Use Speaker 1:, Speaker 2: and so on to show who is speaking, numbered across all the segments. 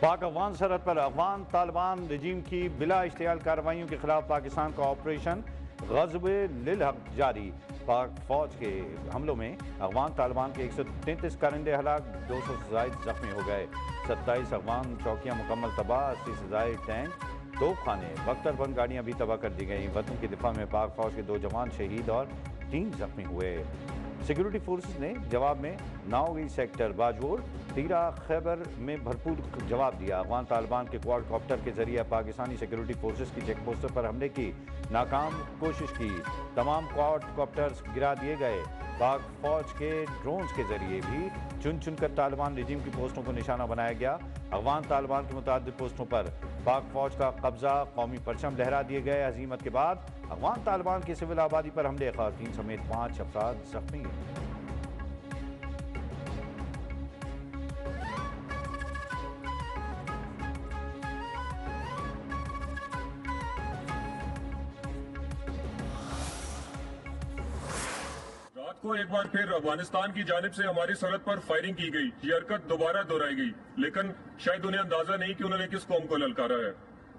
Speaker 1: पाक अफगान सरहद पर अफगान तालिबान रजीम की बिला इश्तियाल कार्रवाइयों के खिलाफ पाकिस्तान का ऑपरेशन ग़ज़्व-ए-लिल-हक़ जारी। पाक फौज के हमलों में अफगान तालिबान के 133 कारिंदे हलाक, 200 से ज़ायद जख्मी हो गए। 27 अफगान चौकियाँ मुकम्मल तबाह, 80 से ज़ायद टैंक, तोपखाने, बख्तरबंद गाड़ियाँ भी तबाह कर दी गई। वतन की दिफा में पाक फौज के 2 जवान शहीद और 3 जख्मी हुए। सिक्योरिटी फोर्सेस ने जवाब में नाओगी सेक्टर, बाजोर, तीरा, खैबर में भरपूर जवाब दिया। अफगान तालिबान के क्वाडकॉप्टर के जरिए पाकिस्तानी सिक्योरिटी फोर्सेस की चेक पोस्टों पर हमले की नाकाम कोशिश की। तमाम क्वाडकॉप्टर्स गिरा दिए गए। पाक फौज के ड्रोन्स के जरिए भी चुन चुनकर तालिबान रजीम की पोस्टों को निशाना बनाया गया। अफगान तालिबान की मुतादिद पोस्टों पर पाक फौज का कब्जा, कौमी परचम लहरा दिए गए। हजीमत के बाद अफगान तालिबान की सिविल आबादी पर हमले, ख़वातीन समेत 5 अफराद जख्मी।
Speaker 2: रात को एक बार फिर अफगानिस्तान की जानिब से हमारी सरहद पर फायरिंग की गई। ये हरकत दोबारा दोहराई गई, लेकिन शायद उन्हें अंदाजा नहीं कि उन्होंने किस कौम को ललकारा है।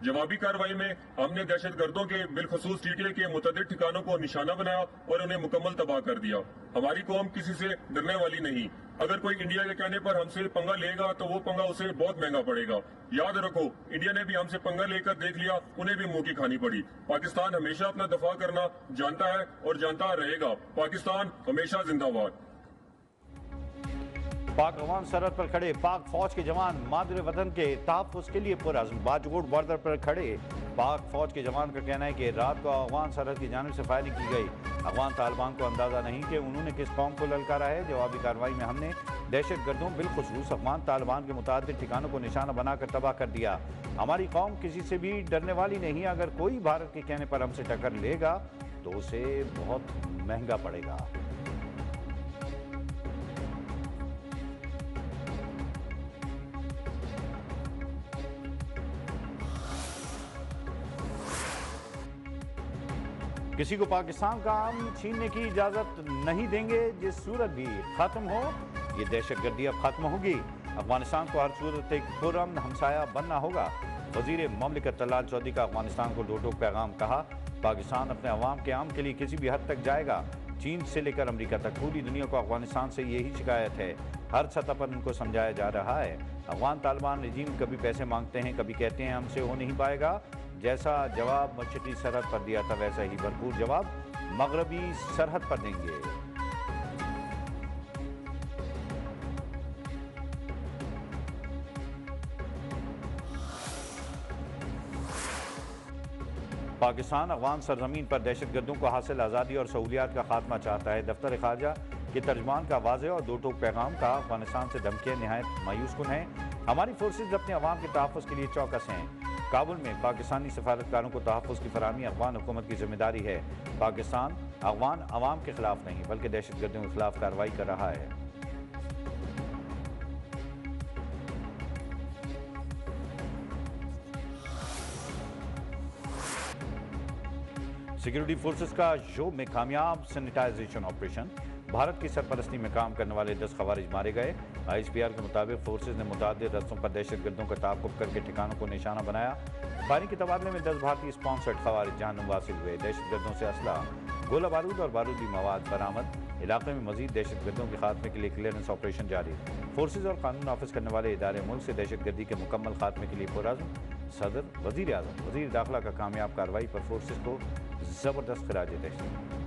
Speaker 2: जवाबी कार्रवाई में हमने दहशतगर्दों के बिलखसूस टीटीए के मुतअद्दिद ठिकानों को निशाना बनाया और उन्हें मुकम्मल तबाह कर दिया। हमारी कौम किसी से डरने वाली नहीं। अगर कोई इंडिया के कहने पर हमसे पंगा लेगा तो वो पंगा उसे बहुत महंगा पड़ेगा। याद रखो, इंडिया ने भी हमसे पंगा लेकर देख लिया, उन्हें भी मुंह की खानी पड़ी। पाकिस्तान हमेशा अपना दफा करना जानता है और जानता रहेगा। पाकिस्तान हमेशा जिंदाबाद।
Speaker 1: पाक अफगान सरहद पर खड़े पाक फौज के जवान मादरे वतन के तहफ़्फ़ुज़ के लिए पुरअज़्म। बाजोड़ बॉर्डर पर खड़े पाक फौज के जवान का कहना है कि रात को अफगान सरहद की जानिब से फायरिंग की गई। अफगान तालिबान को अंदाज़ा नहीं कि उन्होंने किस कौम को ललकारा है। जवाबी कार्रवाई में हमने दहशतगर्दों बिलखुसूस अफगान तालिबान के मुतादिद ठिकानों को निशाना बनाकर तबाह कर दिया। हमारी कौम किसी से भी डरने वाली नहीं। अगर कोई भारत के कहने पर हमसे टक्कर लेगा तो उसे बहुत महंगा पड़ेगा। किसी को पाकिस्तान का अमन छीनने की इजाजत नहीं देंगे। जिस सूरत भी खत्म हो, ये दहशतगर्दी अब खत्म होगी। अफगानिस्तान को हर सूरत एक पुरअमन हमसाया बनना होगा। वजीर ममलिकत तलाल चौधरी का अफगानिस्तान को दो टोक पैगाम। कहा, पाकिस्तान अपने अवाम के अमन के लिए किसी भी हद तक जाएगा। चीन से लेकर अमेरिका तक पूरी दुनिया को अफगानिस्तान से यही शिकायत है। हर सतह पर उनको समझाया जा रहा है। अफगान तालिबान रजीम कभी पैसे मांगते हैं, कभी कहते हैं हमसे हो नहीं पाएगा। जैसा जवाब मशरक़ी सरहद पर दिया था, वैसा ही भरपूर जवाब मगरबी सरहद पर देंगे। पाकिस्तान अफगान सरजमीन पर दहशतगर्दों को हासिल आज़ादी और सहूलियात का खात्मा चाहता है। दफ्तर खारजा के तर्जमान का वाज़ेह और दो टोक पैगाम। का अफगानिस्तान से धमकियां नहायत मायूस कुन हैं। हमारी फोर्सेज अपने अवाम के तहफ़्फ़ुज़ के लिए चौकस हैं। काबुल में पाकिस्तानी सफारतकारों को तहफ़्फ़ुज़ की फराहमी अफगान हुकूमत की जिम्मेदारी है। पाकिस्तान अफगान अवाम के खिलाफ नहीं बल्कि दहशतगर्दियों के खिलाफ कार्रवाई कर रहा है। सिक्योरिटी फोर्सेस का योम में कामयाब सैनिटाइजेशन ऑपरेशन। भारत की सरपरस्ती में काम करने वाले 10 खवारिज मारे गए। ISPR के मुताबिक फोर्सेज ने मुतादिद रस्तों पर दहशतगर्दों का ताक़ुब करके ठिकानों को निशाना बनाया। फायरिंग के तबादले में 10 भारतीय स्पॉन्सर्ड खवारिज जहन्नुम वासिल हुए। दहशतगर्दों से असला, गोला बारूद और बारूदी मवाद बरामद। इलाके में मजीद दहशतगर्दों के खात्मे के लिए क्लियरेंस ऑपरेशन जारी। फोर्सेज और कानून नाफिज करने वाले इदारे मुल्क से दहशतगर्दी के मुकम्मल खात्मे के लिए पुरअज़्म। सदर, वज़ीर आज़म, वज़ीर दाखिला का कामयाब कार्रवाई पर फोर्सेज को ज़बरदस्त खिराज तहसीन।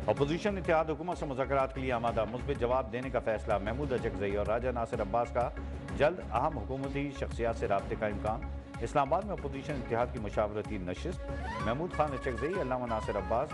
Speaker 1: अपोजिशन इत्तेहाद हुकूमत से मुज़ाकरात के लिए आमादा। मुस्बित जवाब देने का फैसला। महमूद अचकज़ई और राजा नासिर अब्बास का जल्द अहम हुकूमती शख्सियात से राब्ते का इम्कान। इस्लामाबाद में अपोजिशन इत्तेहाद की मुशावरती नशिस्त। महमूद खान अचकज़ई, अल्लामा नासिर अब्बास,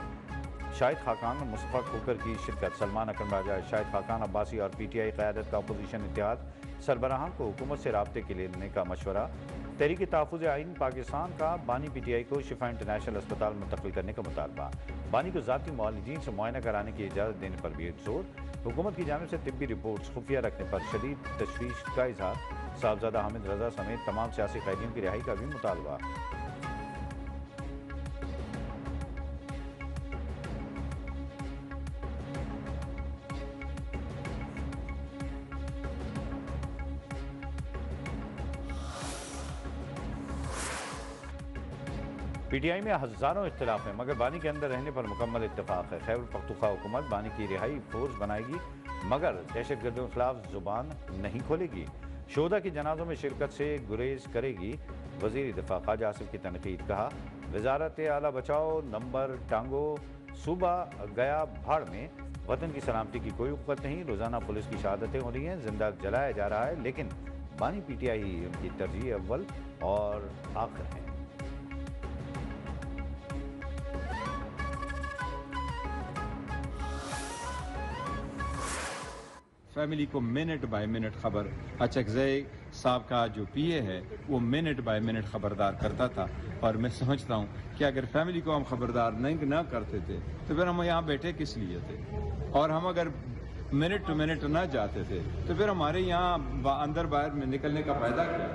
Speaker 1: शाहिद खाकान और मुस्तफ़ा खोकर की शिरकत। सलमान अकरम राजा, शाहिद खाकान अब्बासी और PTI क़यादत का अपोजिशन इत्तेहाद सरबराहान को हुकूमत से राब्ते के लिए लेने का मशवरा। तहरीक तहफ़्फ़ुज़ आइन पाकिस्तान का बानी PTI को शिफा इंटरनेशनल अस्पताल मुंतकिल करने का मुतालबा। बानी को ज़ाती मुआलिजीन से मुआयना कराने की इजाज़त देने पर भी जोर। हुकूमत की जानिब से तिब्बी रिपोर्ट्स खुफिया रखने पर शदीद तशवीश का इजहार। साहबजादा हामिद रजा समेत तमाम सियासी कैदियों की रिहाई का भी मुतालबा। PTI में हज़ारों इख्तिलाफ हैं मगर बानी के अंदर रहने पर मुकम्मल इत्तेफाक है। खैबर पख्तूनख्वा हुकूमत बानी की रिहाई फोर्स बनाएगी मगर दहशतगर्दों के खिलाफ जुबान नहीं खोलेगी। शोधा की जनाजों में शिरकत से गुरेज करेगी। वज़ीर दिफा ख्वाजा आसिफ की तनकीद। कहा वजारत आला बचाओ नंबर टांगो सूबा गया भाड़ में। वतन की सलामती की कोई औक़त नहीं। रोज़ाना पुलिस की शहादतें हो रही हैं, जिंदा जलाया जा रहा है, लेकिन बानी PTI ही उनकी तरजीह अव्वल और आखिर है।
Speaker 3: फैमिली को मिनट बाय मिनट खबर अचकज़ई साहब का जो PA है वो मिनट बाय मिनट खबरदार करता था। और मैं समझता हूँ कि अगर फैमिली को हम खबरदार नहीं ना करते थे तो फिर हम यहाँ बैठे किस लिए थे। और हम अगर मिनट टू मिनट ना जाते थे तो फिर हमारे यहाँ अंदर बाहर में निकलने का फायदा क्या।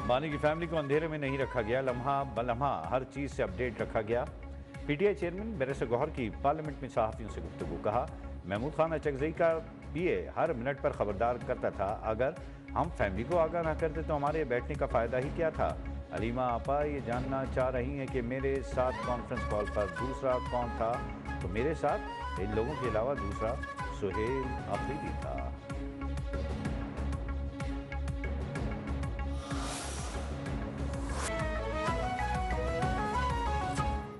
Speaker 1: बानी की फैमिली को अंधेरे में नहीं रखा गया। लम्हा बलम्हा हर चीज़ से अपडेट रखा गया। PTI चेयरमैन बैरिस्टर गौहर की पार्लियामेंट में सहाफ़ियों से गुफ्तगू। कहा महमूद खान अचकज़ई का PA हर मिनट पर खबरदार करता था। अगर हम फैमिली को आगाह ना करते तो हमारे बैठने का फ़ायदा ही क्या था। अलीमा आपा ये जानना चाह रही हैं कि मेरे साथ कॉन्फ्रेंस कॉल पर दूसरा कौन था, तो मेरे साथ इन लोगों के अलावा दूसरा सुहेल अफरीदी था।